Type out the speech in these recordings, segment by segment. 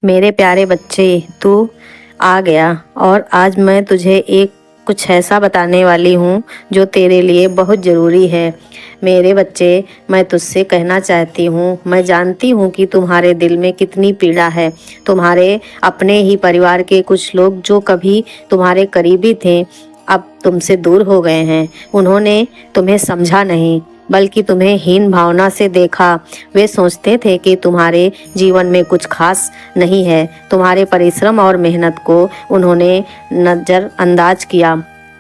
मेरे प्यारे बच्चे, तू आ गया और आज मैं तुझे कुछ ऐसा बताने वाली हूँ जो तेरे लिए बहुत ज़रूरी है। मेरे बच्चे, मैं तुझसे कहना चाहती हूँ, मैं जानती हूँ कि तुम्हारे दिल में कितनी पीड़ा है। तुम्हारे अपने ही परिवार के कुछ लोग जो कभी तुम्हारे करीबी थे, अब तुमसे दूर हो गए हैं। उन्होंने तुम्हें समझा नहीं, बल्कि तुम्हें हीन भावना से देखा। वे सोचते थे कि तुम्हारे जीवन में कुछ खास नहीं है। तुम्हारे परिश्रम और मेहनत को उन्होंने नज़रअंदाज किया।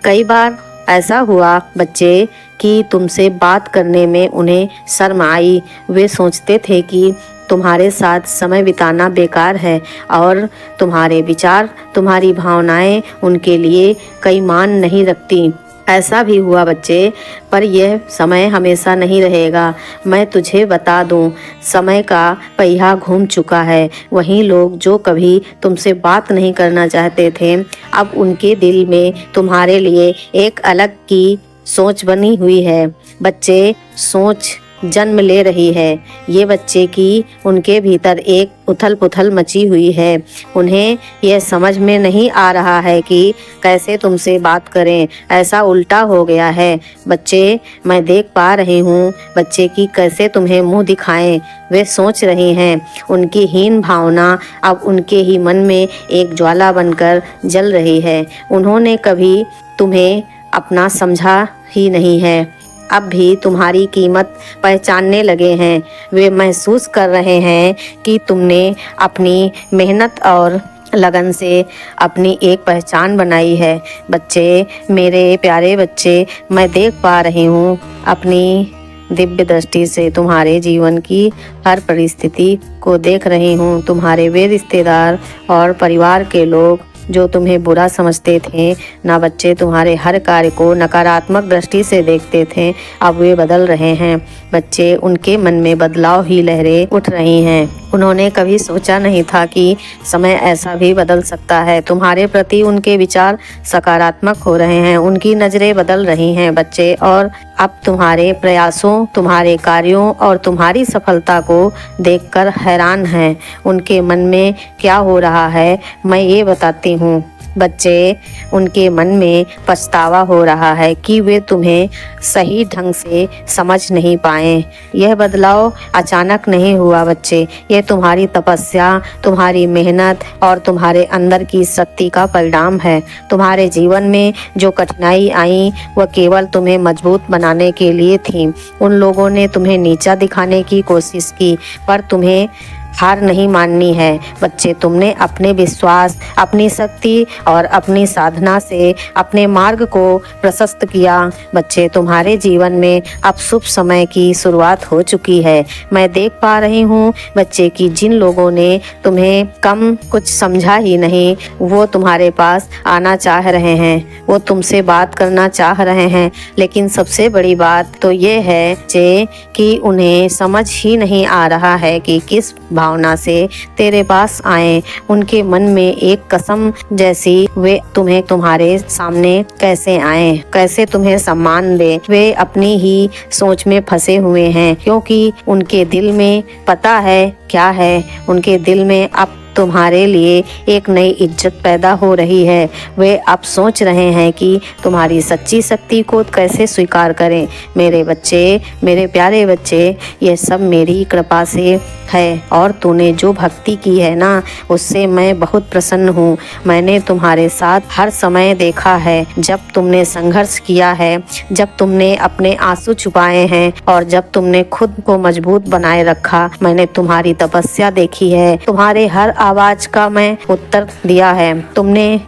कई बार ऐसा हुआ बच्चे कि तुमसे बात करने में उन्हें शर्म आई। वे सोचते थे कि तुम्हारे साथ समय बिताना बेकार है और तुम्हारे विचार, तुम्हारी भावनाएं उनके लिए कई मान नहीं रखती। ऐसा भी हुआ बच्चे, पर यह समय हमेशा नहीं रहेगा। मैं तुझे बता दूं, समय का पहिया घूम चुका है। वहीं लोग जो कभी तुमसे बात नहीं करना चाहते थे, अब उनके दिल में तुम्हारे लिए एक अलग की सोच बनी हुई है। बच्चे, सोच जन्म ले रही है। ये बच्चे की उनके भीतर एक उथल पुथल मची हुई है। उन्हें यह समझ में नहीं आ रहा है कि कैसे तुमसे बात करें। ऐसा उल्टा हो गया है बच्चे, मैं देख पा रही हूँ बच्चे की कैसे तुम्हें मुंह दिखाएं। वे सोच रहे हैं। उनकी हीन भावना अब उनके ही मन में एक ज्वाला बनकर जल रही है। उन्होंने कभी तुम्हें अपना समझा ही नहीं है, अब भी तुम्हारी कीमत पहचानने लगे हैं। वे महसूस कर रहे हैं कि तुमने अपनी मेहनत और लगन से अपनी एक पहचान बनाई है। बच्चे, मेरे प्यारे बच्चे, मैं देख पा रही हूँ अपनी दिव्य दृष्टि से तुम्हारे जीवन की हर परिस्थिति को देख रही हूँ। तुम्हारे वे रिश्तेदार और परिवार के लोग जो तुम्हें बुरा समझते थे ना बच्चे, तुम्हारे हर कार्य को नकारात्मक दृष्टि से देखते थे, अब वे बदल रहे हैं बच्चे। उनके मन में बदलाव ही लहरें उठ रही हैं। उन्होंने कभी सोचा नहीं था कि समय ऐसा भी बदल सकता है। तुम्हारे प्रति उनके विचार सकारात्मक हो रहे हैं। उनकी नज़रें बदल रही हैं बच्चे, और अब तुम्हारे प्रयासों, तुम्हारे कार्यों और तुम्हारी सफलता को देखकर हैरान हैं। उनके मन में क्या हो रहा है मैं ये बताती हूँ बच्चे। उनके मन में पछतावा हो रहा है कि वे तुम्हें सही ढंग से समझ नहीं पाए। यह बदलाव अचानक नहीं हुआ बच्चे, यह तुम्हारी तपस्या, तुम्हारी मेहनत और तुम्हारे अंदर की शक्ति का परिणाम है। तुम्हारे जीवन में जो कठिनाई आई वह केवल तुम्हें मजबूत बनाने के लिए थी। उन लोगों ने तुम्हें नीचा दिखाने की कोशिश की, पर तुम्हें हार नहीं माननी है बच्चे। तुमने अपने विश्वास, अपनी शक्ति और अपनी साधना से अपने मार्ग को प्रशस्त किया बच्चे। तुम्हारे जीवन में अब शुभ समय की शुरुआत हो चुकी है। मैं देख पा रही हूँ बच्चे कि जिन लोगों ने तुम्हें कम कुछ समझा ही नहीं, वो तुम्हारे पास आना चाह रहे हैं, वो तुमसे बात करना चाह रहे हैं। लेकिन सबसे बड़ी बात तो ये है कि उन्हें समझ ही नहीं आ रहा है कि किस भावना से तेरे पास आए। उनके मन में एक कसम जैसी वे तुम्हें तुम्हारे सामने कैसे आए, कैसे तुम्हें सम्मान दे। वे अपनी ही सोच में फंसे हुए हैं, क्योंकि उनके दिल में पता है क्या है। उनके दिल में अब तुम्हारे लिए एक नई इज्जत पैदा हो रही है। वे अब सोच रहे हैं कि तुम्हारी सच्ची शक्ति को कैसे स्वीकार करें। मेरे बच्चे, मेरे प्यारे बच्चे, ये सब मेरी कृपा से है, और तूने जो भक्ति की है ना, उससे मैं बहुत प्रसन्न हूँ। मैंने तुम्हारे साथ हर समय देखा है, जब तुमने संघर्ष किया है, जब तुमने अपने आंसू छुपाए हैं और जब तुमने खुद को मजबूत बनाए रखा। मैंने तुम्हारी तपस्या देखी है, तुम्हारे हर आवाज का मैं उत्तर दिया है।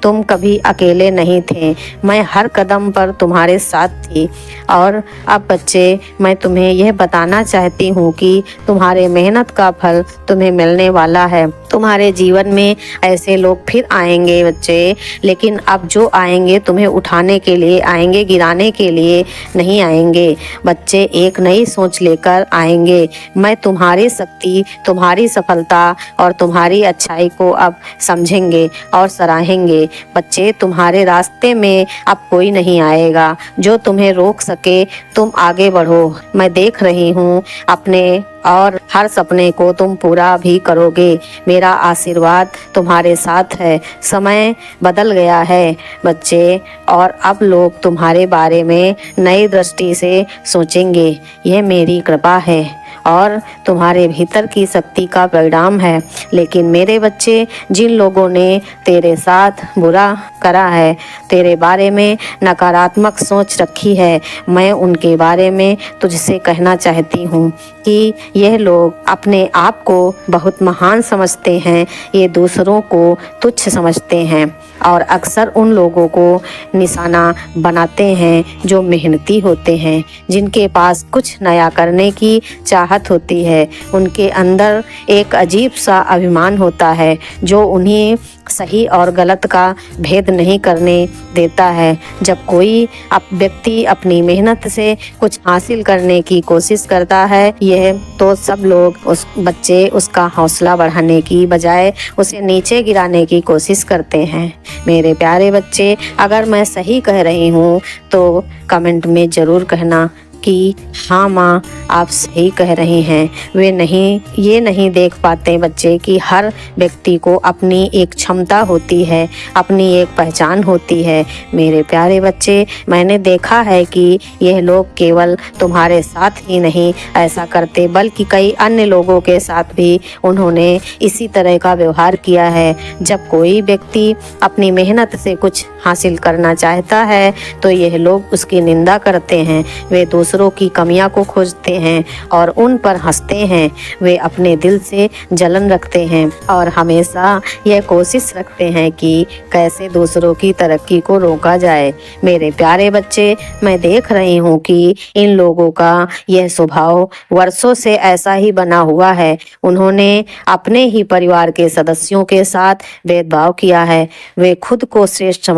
तुम कभी अकेले नहीं थे, मैं हर कदम पर तुम्हारे साथ थी। और अब बच्चे, मैं तुम्हें यह बताना चाहती हूँ कि तुम्हारे मेहनत का फल तुम्हें मिलने वाला है। तुम्हारे जीवन में ऐसे लोग फिर आएंगे बच्चे, लेकिन अब जो आएंगे तुम्हें उठाने के लिए आएंगे, गिराने के लिए नहीं आएंगे बच्चे। एक नई सोच लेकर आएंगे। मैं तुम्हारी शक्ति, तुम्हारी सफलता और तुम्हारी अच्छाई को अब समझेंगे और सराहेंगे बच्चे। तुम्हारे रास्ते में अब कोई नहीं आएगा जो तुम्हें रोक सके। तुम आगे बढ़ो। मैं देख रही हूँ अपने और हर सपने को तुम पूरा भी करोगे। मेरा आशीर्वाद तुम्हारे साथ है। समय बदल गया है बच्चे, और अब लोग तुम्हारे बारे में नई दृष्टि से सोचेंगे। यह मेरी कृपा है और तुम्हारे भीतर की शक्ति का परिणाम है। लेकिन मेरे बच्चे, जिन लोगों ने तेरे साथ बुरा करा है, तेरे बारे में नकारात्मक सोच रखी है, मैं उनके बारे में तुझसे कहना चाहती हूँ कि यह लोग अपने आप को बहुत महान समझते हैं। ये दूसरों को तुच्छ समझते हैं और अक्सर उन लोगों को निशाना बनाते हैं जो मेहनती होते हैं, जिनके पास कुछ नया करने की चाहत होती है। उनके अंदर एक अजीब सा अभिमान होता है जो उन्हें सही और गलत का भेद नहीं करने देता है। जब कोई व्यक्ति अपनी मेहनत से कुछ हासिल करने की कोशिश करता है, यह तो सब लोग उस बच्चे उसका हौसला बढ़ाने की बजाय उसे नीचे गिराने की कोशिश करते हैं। मेरे प्यारे बच्चे, अगर मैं सही कह रही हूँ तो कमेंट में ज़रूर कहना कि हाँ माँ, आप सही कह रही हैं। ये नहीं देख पाते बच्चे कि हर व्यक्ति को अपनी एक क्षमता होती है, अपनी एक पहचान होती है। मेरे प्यारे बच्चे, मैंने देखा है कि यह लोग केवल तुम्हारे साथ ही नहीं ऐसा करते, बल्कि कई अन्य लोगों के साथ भी उन्होंने इसी तरह का व्यवहार किया है। जब कोई व्यक्ति अपनी मेहनत से कुछ हासिल करना चाहता है तो यह लोग उसकी निंदा करते हैं। वे दूसरों की कमियां को खोजते हैं और उन पर हंसते हैं। वे अपने दिल से जलन रखते हैं और हमेशा यह कोशिश रखते हैं कि कैसे दूसरों की तरक्की को रोका जाए। मेरे प्यारे बच्चे, मैं देख रही हूँ कि इन लोगों का यह स्वभाव वर्षों से ऐसा ही बना हुआ है। उन्होंने अपने ही परिवार के सदस्यों के साथ भेदभाव किया है। वे खुद को श्रेष्ठ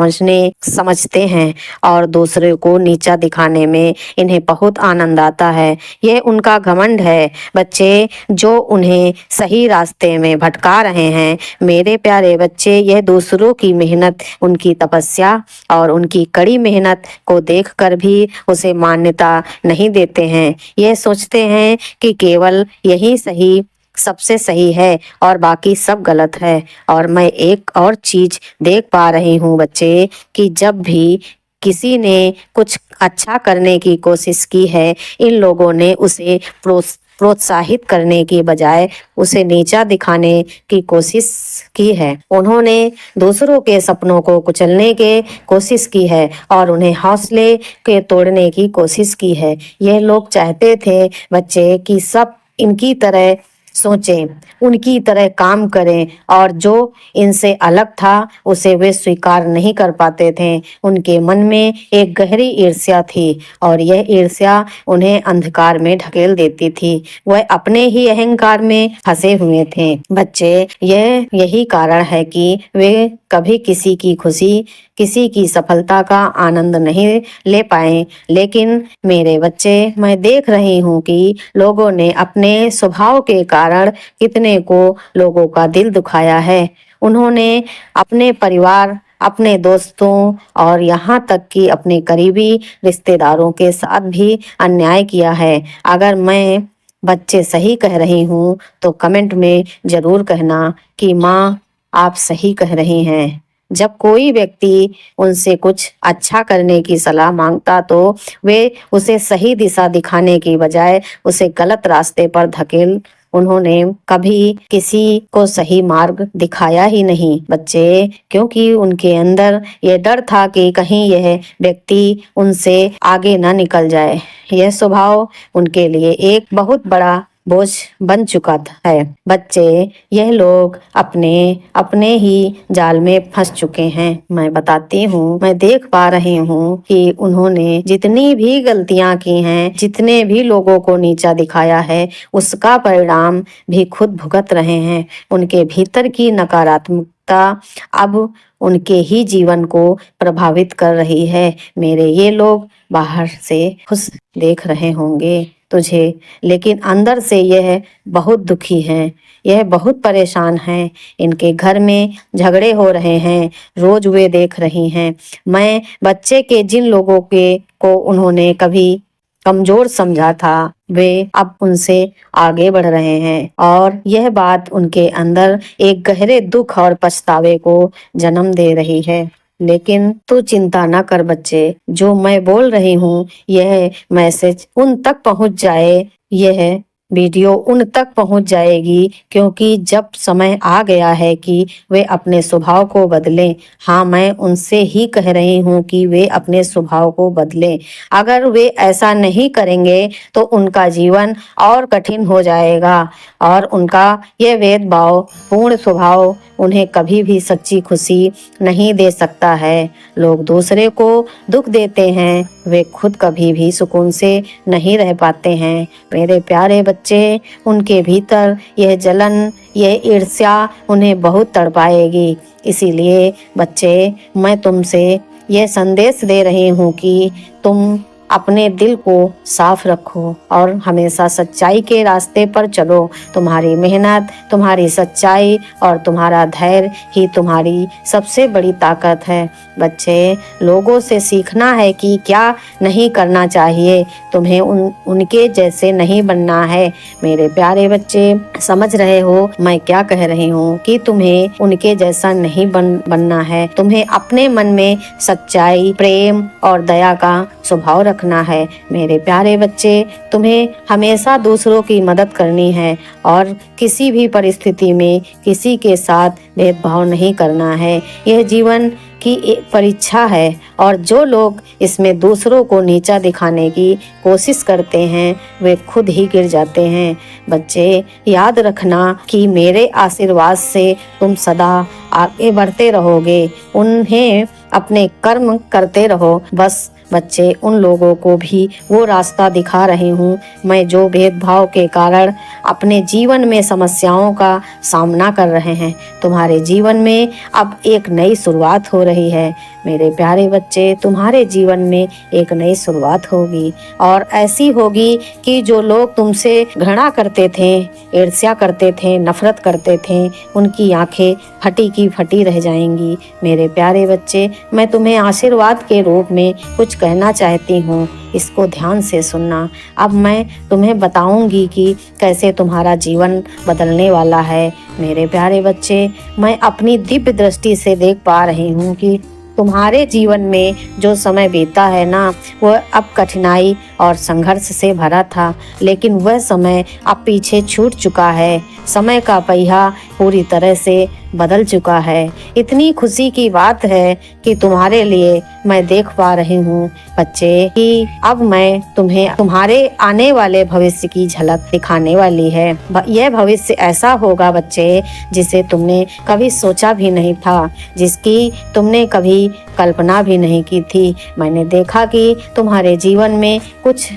समझते हैं और दूसरे को नीचा दिखाने में इन्हें बहुत आनंद आता है। यह उनका घमंड है बच्चे, जो उन्हें सही रास्ते में भटका रहे हैं। मेरे प्यारे बच्चे, यह दूसरों की मेहनत, उनकी तपस्या और उनकी कड़ी मेहनत को देखकर भी उसे मान्यता नहीं देते हैं। यह सोचते हैं कि केवल यही सही, सबसे सही है और बाकी सब गलत है। और मैं एक और चीज देख पा रही हूँ बच्चे, कि जब भी किसी ने कुछ अच्छा करने की कोशिश की है, इन लोगों ने उसे प्रोत्साहित करने की बजाय उसे नीचा दिखाने की कोशिश की है। उन्होंने दूसरों के सपनों को कुचलने की कोशिश की है और उन्हें हौसले के तोड़ने की कोशिश की है। यह लोग चाहते थे बच्चे कि सब इनकी तरह सोचें, उनकी तरह काम करें, और जो इनसे अलग था उसे वे स्वीकार नहीं कर पाते थे। उनके मन में एक गहरी ईर्ष्या थी और यह ईर्ष्या उन्हें अंधकार में ढकेल देती थी। वह अपने ही अहंकार में फंसे हुए थे बच्चे। यही कारण है कि वे कभी किसी की खुशी, किसी की सफलता का आनंद नहीं ले पाए। लेकिन मेरे बच्चे, मैं देख रही हूँ कि लोगों ने अपने स्वभाव के कारण कितने को लोगों का दिल दुखाया है। उन्होंने अपने परिवार, अपने दोस्तों और यहाँ तक कि अपने करीबी रिश्तेदारों के साथ भी अन्याय किया है। अगर मैं बच्चे सही कह रही हूँ तो कमेंट में जरूर कहना कि माँ, आप सही कह रही हैं। जब कोई व्यक्ति उनसे कुछ अच्छा करने की सलाह मांगता तो वे उसे सही दिशा दिखाने की बजाय उसे गलत रास्ते पर धकेल। उन्होंने कभी किसी को सही मार्ग दिखाया ही नहीं बच्चे, क्योंकि उनके अंदर यह डर था कि कहीं यह व्यक्ति उनसे आगे ना निकल जाए। यह स्वभाव उनके लिए एक बहुत बड़ा बोझ बन चुका है बच्चे। यह लोग अपने अपने ही जाल में फंस चुके हैं। मैं बताती हूँ, मैं देख पा रही हूँ कि उन्होंने जितनी भी गलतियां की हैं, जितने भी लोगों को नीचा दिखाया है, उसका परिणाम भी खुद भुगत रहे हैं। उनके भीतर की नकारात्मकता अब उनके ही जीवन को प्रभावित कर रही है। मेरे ये लोग बाहर से खुश देख रहे होंगे तुझे, लेकिन अंदर से यह बहुत दुखी हैं, यह बहुत परेशान हैं। इनके घर में झगड़े हो रहे हैं, रोज वे देख रही हैं। मैं बच्चे के जिन लोगों को उन्होंने कभी कमजोर समझा था वे अब उनसे आगे बढ़ रहे हैं और यह बात उनके अंदर एक गहरे दुख और पछतावे को जन्म दे रही है। लेकिन तू चिंता न कर बच्चे, जो मैं बोल रही हूँ यह मैसेज उन तक पहुँच जाए, यह वीडियो उन तक पहुंच जाएगी, क्योंकि जब समय आ गया है कि वे अपने स्वभाव को बदलें। हाँ, मैं उनसे ही कह रही हूँ कि वे अपने स्वभाव को बदलें। अगर वे ऐसा नहीं करेंगे तो उनका जीवन और कठिन हो जाएगा और उनका यह भेदभाव पूर्ण स्वभाव उन्हें कभी भी सच्ची खुशी नहीं दे सकता है। लोग दूसरे को दुख देते हैं, वे खुद कभी भी सुकून से नहीं रह पाते हैं। मेरे प्यारे बच्चे, उनके भीतर यह जलन, यह ईर्ष्या उन्हें बहुत तड़पाएगी। इसीलिए बच्चे, मैं तुमसे यह संदेश दे रही हूँ कि तुम अपने दिल को साफ रखो और हमेशा सच्चाई के रास्ते पर चलो। तुम्हारी मेहनत, तुम्हारी सच्चाई और तुम्हारा धैर्य ही तुम्हारी सबसे बड़ी ताकत है। बच्चे, लोगों से सीखना है कि क्या नहीं करना चाहिए। तुम्हें उनके जैसे नहीं बनना है। मेरे प्यारे बच्चे, समझ रहे हो मैं क्या कह रही हूँ कि तुम्हें उनके जैसा नहीं बनना है। तुम्हें अपने मन में सच्चाई, प्रेम और दया का स्वभाव रखना है। मेरे प्यारे बच्चे, तुम्हें हमेशा दूसरों की मदद करनी है और किसी भी परिस्थिति में किसी के साथ भेदभाव नहीं करना है। यह जीवन की एक परीक्षा है और जो लोग इसमें दूसरों को नीचा दिखाने की कोशिश करते हैं वे खुद ही गिर जाते हैं। बच्चे, याद रखना कि मेरे आशीर्वाद से तुम सदा आगे बढ़ते रहोगे। उन्हें अपने कर्म करते रहो। बस बच्चे, उन लोगों को भी वो रास्ता दिखा रही हूँ मैं जो भेदभाव के कारण अपने जीवन में समस्याओं का सामना कर रहे हैं। तुम्हारे जीवन में अब एक नई शुरुआत हो रही है। मेरे प्यारे बच्चे, तुम्हारे जीवन में एक नई शुरुआत होगी और ऐसी होगी कि जो लोग तुमसे घृणा करते थे, ईर्ष्या करते थे, नफरत करते थे, उनकी आंखें फटी की फटी रह जाएंगी। मेरे प्यारे बच्चे, मैं तुम्हें आशीर्वाद के रूप में कुछ कहना चाहती हूँ, इसको ध्यान से सुनना। अब मैं तुम्हें बताऊंगी कि कैसे तुम्हारा जीवन बदलने वाला है। मेरे प्यारे बच्चे, मैं अपनी दिव्य दृष्टि से देख पा रही हूँ कि तुम्हारे जीवन में जो समय बीता है ना, वह अब कठिनाई और संघर्ष से भरा था, लेकिन वह समय अब पीछे छूट चुका है। समय का पहिया पूरी तरह से बदल चुका है। इतनी खुशी की बात है कि तुम्हारे लिए मैं देख पा रही हूँ बच्चे कि अब मैं तुम्हें तुम्हारे आने वाले भविष्य की झलक दिखाने वाली है। यह भविष्य ऐसा होगा बच्चे जिसे तुमने कभी सोचा भी नहीं था, जिसकी तुमने कभी कल्पना भी नहीं की थी। मैंने देखा कि तुम्हारे जीवन में कुछ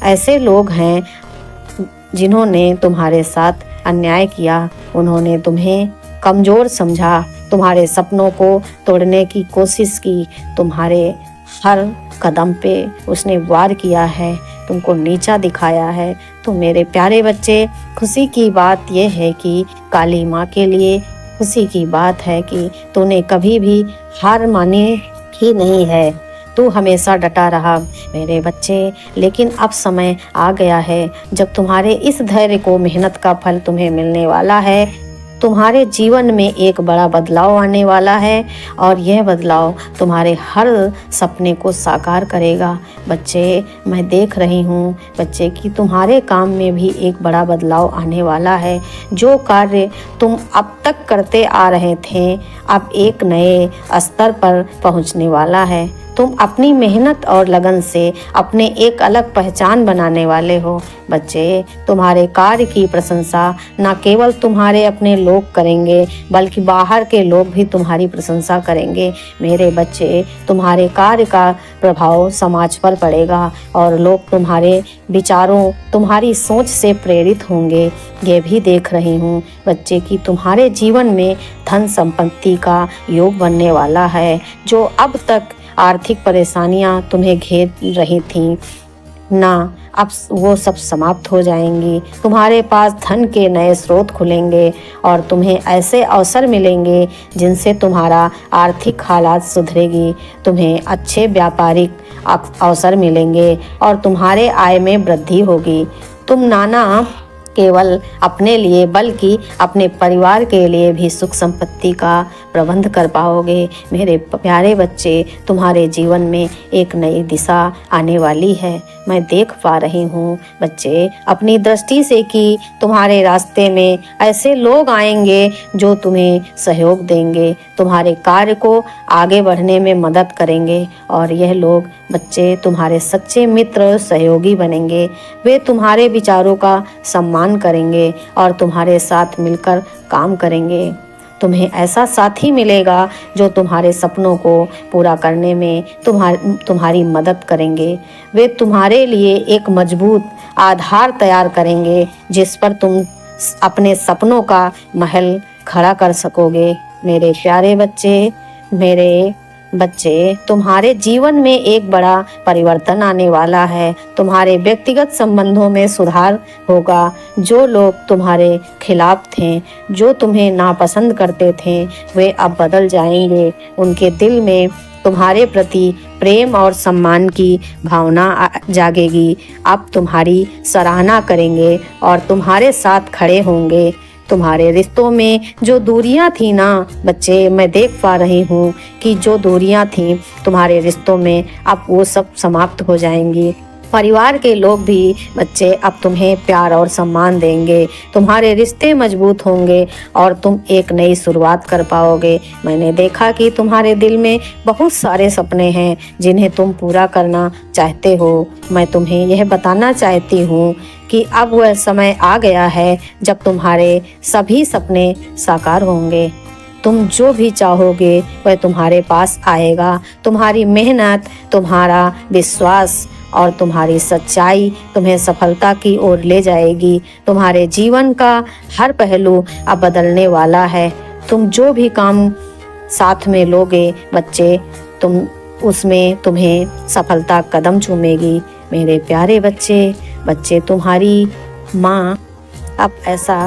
ऐसे लोग हैं जिन्होंने तुम्हारे साथ अन्याय किया। उन्होंने तुम्हें कमजोर समझा, तुम्हारे सपनों को तोड़ने की कोशिश की, तुम्हारे हर कदम पे उसने वार किया है, तुमको नीचा दिखाया है। तो मेरे प्यारे बच्चे, खुशी की बात यह है कि काली माँ के लिए खुशी की बात है कि तूने कभी भी हार मानी ही नहीं है। तू हमेशा डटा रहा मेरे बच्चे। लेकिन अब समय आ गया है जब तुम्हारे इस धैर्य को, मेहनत का फल तुम्हें मिलने वाला है। तुम्हारे जीवन में एक बड़ा बदलाव आने वाला है और यह बदलाव तुम्हारे हर सपने को साकार करेगा। बच्चे, मैं देख रही हूँ बच्चे कि तुम्हारे काम में भी एक बड़ा बदलाव आने वाला है। जो कार्य तुम अब तक करते आ रहे थे अब एक नए स्तर पर पहुँचने वाला है। तुम अपनी मेहनत और लगन से अपने एक अलग पहचान बनाने वाले हो। बच्चे, तुम्हारे कार्य की प्रशंसा न केवल तुम्हारे अपने लोग करेंगे बल्कि बाहर के लोग भी तुम्हारी प्रशंसा करेंगे। मेरे बच्चे, तुम्हारे कार्य का प्रभाव समाज पर पड़ेगा और लोग तुम्हारे विचारों, तुम्हारी सोच से प्रेरित होंगे। ये भी देख रही हूँ बच्चे कि तुम्हारे जीवन में धन संपत्ति का योग बनने वाला है। जो अब तक आर्थिक परेशानियां तुम्हें घेर रही थीं, ना, अब वो सब समाप्त हो जाएंगी। तुम्हारे पास धन के नए स्रोत खुलेंगे और तुम्हें ऐसे अवसर मिलेंगे जिनसे तुम्हारा आर्थिक हालात सुधरेगी। तुम्हें अच्छे व्यापारिक अवसर मिलेंगे और तुम्हारे आय में वृद्धि होगी। तुम नाना केवल अपने लिए बल्कि अपने परिवार के लिए भी सुख संपत्ति का प्रबंध कर पाओगे। मेरे प्यारे बच्चे, तुम्हारे जीवन में एक नई दिशा आने वाली है। मैं देख पा रही हूँ बच्चे अपनी दृष्टि से कि तुम्हारे रास्ते में ऐसे लोग आएंगे जो तुम्हें सहयोग देंगे, तुम्हारे कार्य को आगे बढ़ने में मदद करेंगे और यह लोग बच्चे तुम्हारे सच्चे मित्र सहयोगी बनेंगे। वे तुम्हारे विचारों का सम्मान करेंगे और तुम्हारे साथ मिलकर काम करेंगे। तुम्हें ऐसा साथी मिलेगा जो तुम्हारे सपनों को पूरा करने में तुम्हारी मदद करेंगे। वे तुम्हारे लिए एक मजबूत आधार तैयार करेंगे जिस पर तुम अपने सपनों का महल खड़ा कर सकोगे। मेरे प्यारे बच्चे, मेरे बच्चे, तुम्हारे जीवन में एक बड़ा परिवर्तन आने वाला है। तुम्हारे व्यक्तिगत संबंधों में सुधार होगा। जो लोग तुम्हारे खिलाफ थे, जो तुम्हें नापसंद करते थे, वे अब बदल जाएंगे। उनके दिल में तुम्हारे प्रति प्रेम और सम्मान की भावना जागेगी। अब तुम्हारी सराहना करेंगे और तुम्हारे साथ खड़े होंगे। तुम्हारे रिश्तों में जो दूरियां थी ना बच्चे, मैं देख पा रही हूँ कि जो दूरियां थी तुम्हारे रिश्तों में अब वो सब समाप्त हो जाएंगी। परिवार के लोग भी बच्चे अब तुम्हें प्यार और सम्मान देंगे। तुम्हारे रिश्ते मजबूत होंगे और तुम एक नई शुरुआत कर पाओगे। मैंने देखा कि तुम्हारे दिल में बहुत सारे सपने हैं जिन्हें तुम पूरा करना चाहते हो। मैं तुम्हें यह बताना चाहती हूँ कि अब वह समय आ गया है जब तुम्हारे सभी सपने साकार होंगे। तुम जो भी चाहोगे वह तुम्हारे पास आएगा। तुम्हारी मेहनत, तुम्हारा विश्वास और तुम्हारी सच्चाई तुम्हें सफलता की ओर ले जाएगी। तुम्हारे जीवन का हर पहलू अब बदलने वाला है। तुम जो भी काम साथ में लोगे बच्चे, उसमें तुम्हें सफलता कदम चूमेगी। मेरे प्यारे बच्चे, तुम्हारी माँ अब ऐसा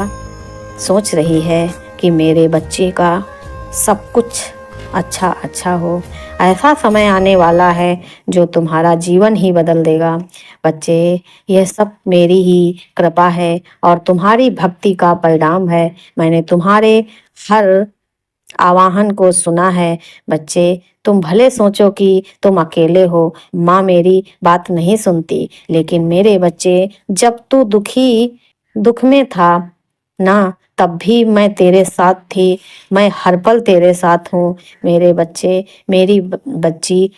सोच रही है कि मेरे बच्चे का सब कुछ अच्छा हो। ऐसा समय आने वाला है जो तुम्हारा जीवन ही बदल देगा। बच्चे, यह सब मेरी ही कृपा है और तुम्हारी भक्ति का परिणाम है। मैंने तुम्हारे हर आवाहन को सुना है। बच्चे, तुम भले सोचो कि तुम अकेले हो, माँ मेरी बात नहीं सुनती, लेकिन मेरे बच्चे, जब तू दुख में था ना, तब भी मैं तेरे साथ थी। मैं हर पल तेरे साथ हूँ मेरे बच्चे, मेरी बच्ची।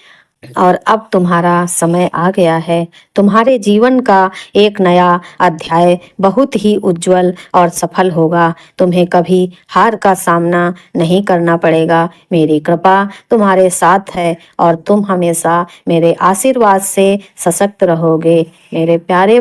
और अब तुम्हारा समय आ गया है। तुम्हारे जीवन का एक नया अध्याय बहुत ही उज्जवल और सफल होगा। तुम्हें कभी हार का सामना नहीं करना पड़ेगा। मेरी कृपा तुम्हारे साथ है और तुम हमेशा मेरे आशीर्वाद से सशक्त रहोगे। मेरे प्यारे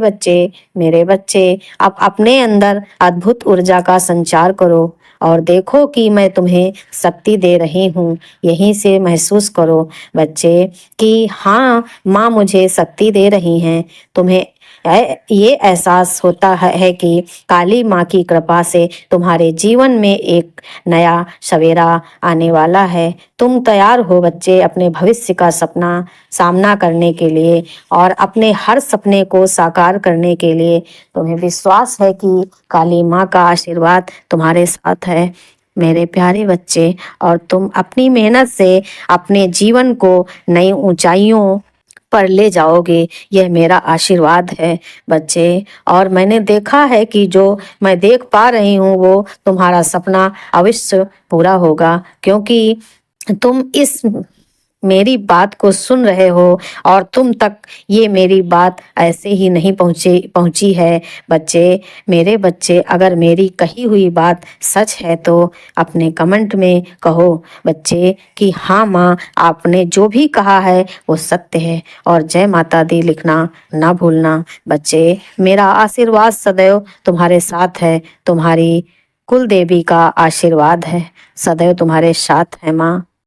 मेरे बच्चे, अब अपने अंदर अद्भुत ऊर्जा का संचार करो और देखो कि मैं तुम्हें शक्ति दे रही हूँ। यहीं से महसूस करो बच्चे कि हाँ, माँ मुझे शक्ति दे रही हैं। तुम्हें ये एहसास होता है कि काली माँ की कृपा से तुम्हारे जीवन में एक नया सवेरा आने वाला है। तुम तैयार हो बच्चे अपने भविष्य का सामना करने के लिए और अपने हर सपने को साकार करने के लिए। तुम्हें विश्वास है कि काली माँ का आशीर्वाद तुम्हारे साथ है मेरे प्यारे बच्चे, और तुम अपनी मेहनत से अपने जीवन को नई ऊंचाइयों पर ले जाओगे। यह मेरा आशीर्वाद है बच्चे। और मैंने देखा है कि जो मैं देख पा रही हूँ वो तुम्हारा सपना अवश्य पूरा होगा, क्योंकि तुम इस मेरी बात को सुन रहे हो और तुम तक ये मेरी बात ऐसे ही नहीं पहुंची है बच्चे। मेरे बच्चे, अगर मेरी कही हुई बात सच है तो अपने कमेंट में कहो बच्चे कि हाँ माँ, आपने जो भी कहा है वो सत्य है, और जय माता दी लिखना ना भूलना बच्चे। मेरा आशीर्वाद सदैव तुम्हारे साथ है। तुम्हारी कुल देवी का आशीर्वाद है, सदैव तुम्हारे साथ है माँ।